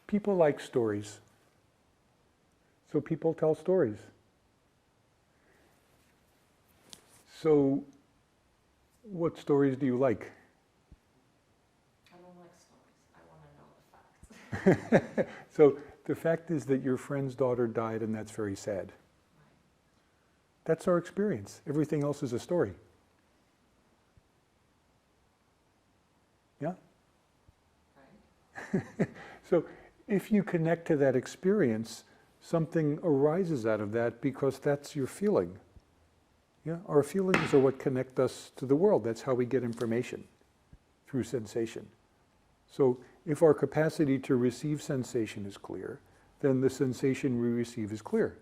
People like stories. So people tell stories. So what stories do you like? I don't like stories. I want to know the facts. So the fact is that your friend's daughter died and that's very sad. Right. That's our experience. Everything else is a story. Yeah? Right. So if you connect to that experience, something arises out of that because that's your feeling. Yeah? Our feelings are what connect us to the world. That's how we get information, through sensation. So if our capacity to receive sensation is clear, then the sensation we receive is clear.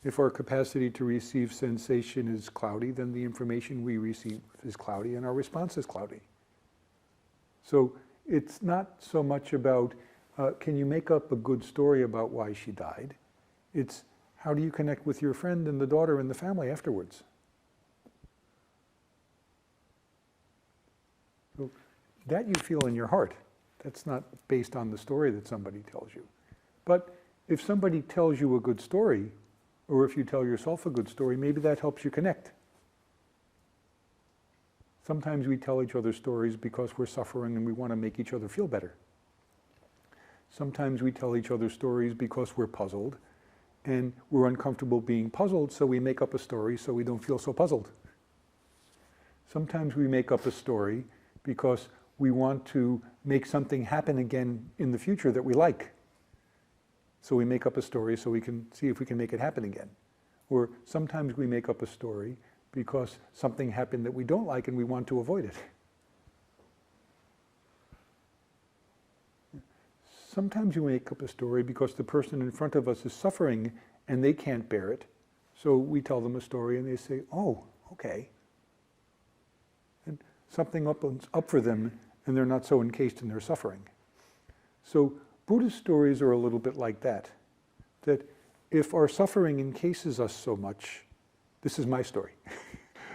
If our capacity to receive sensation is cloudy, then the information we receive is cloudy and our response is cloudy. So it's not so much about, can you make up a good story about why she died? It's, how do you connect with your friend and the daughter and the family afterwards? So that you feel in your heart. That's not based on the story that somebody tells you. But if somebody tells you a good story, or if you tell yourself a good story, maybe that helps you connect. Sometimes we tell each other stories because we're suffering and we want to make each other feel better. Sometimes we tell each other stories because we're puzzled and we're uncomfortable being puzzled, so we make up a story so we don't feel so puzzled. Sometimes we make up a story because we want to make something happen again in the future that we like. So we make up a story so we can see if we can make it happen again. Or sometimes we make up a story because something happened that we don't like and we want to avoid it. Sometimes you make up a story because the person in front of us is suffering and they can't bear it. So we tell them a story and they say, oh, okay. And something opens up for them and they're not so encased in their suffering. So Buddhist stories are a little bit like that. That if our suffering encases us so much, this is my story.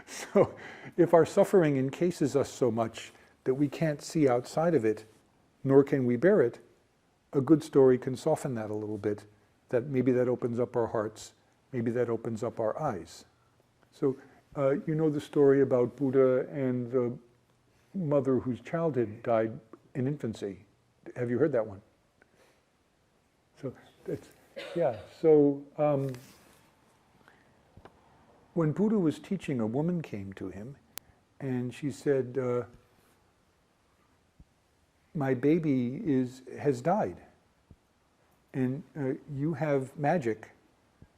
So if our suffering encases us so much that we can't see outside of it, nor can we bear it, a good story can soften that a little bit, that maybe that opens up our hearts, maybe that opens up our eyes. So you know the story about Buddha and the mother whose child had died in infancy. Have you heard that one? So that's, yeah, so when Buddha was teaching, a woman came to him and she said, my baby has died and you have magic,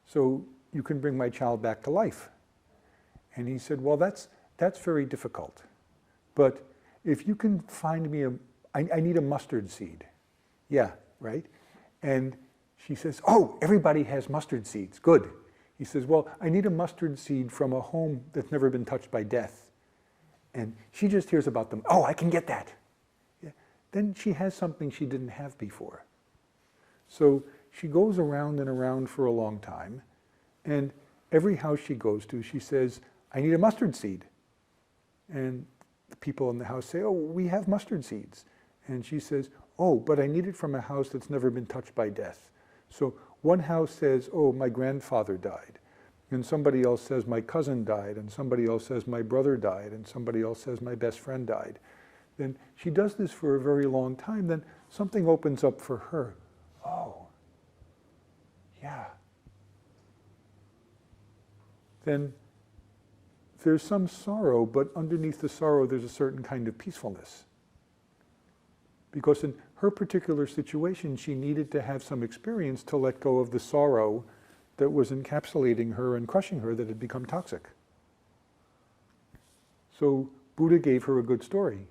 so you can bring my child back to life. And he said, well, that's very difficult. But if you can find me I need a mustard seed. Yeah, right? And she says, oh, everybody has mustard seeds, good. He says, well, I need a mustard seed from a home that's never been touched by death. And she just hears about them, oh, I can get that. Yeah. Then she has something she didn't have before. So she goes around and around for a long time, and every house she goes to, she says, I need a mustard seed. And the people in the house say, oh, we have mustard seeds. And she says, oh, but I need it from a house that's never been touched by death. So one house says, oh, my grandfather died. And somebody else says, my cousin died. And somebody else says, my brother died. And somebody else says, my best friend died. Then she does this for a very long time. Then something opens up for her. Oh, yeah. Then there's some sorrow, but underneath the sorrow, there's a certain kind of peacefulness. Because in her particular situation, she needed to have some experience to let go of the sorrow that was encapsulating her and crushing her, that had become toxic. So Buddha gave her a good story.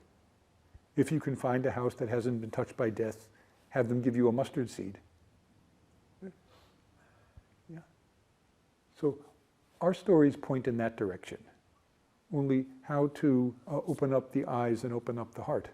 If you can find a house that hasn't been touched by death, have them give you a mustard seed. Yeah. So our stories point in that direction. Only how to open up the eyes and open up the heart.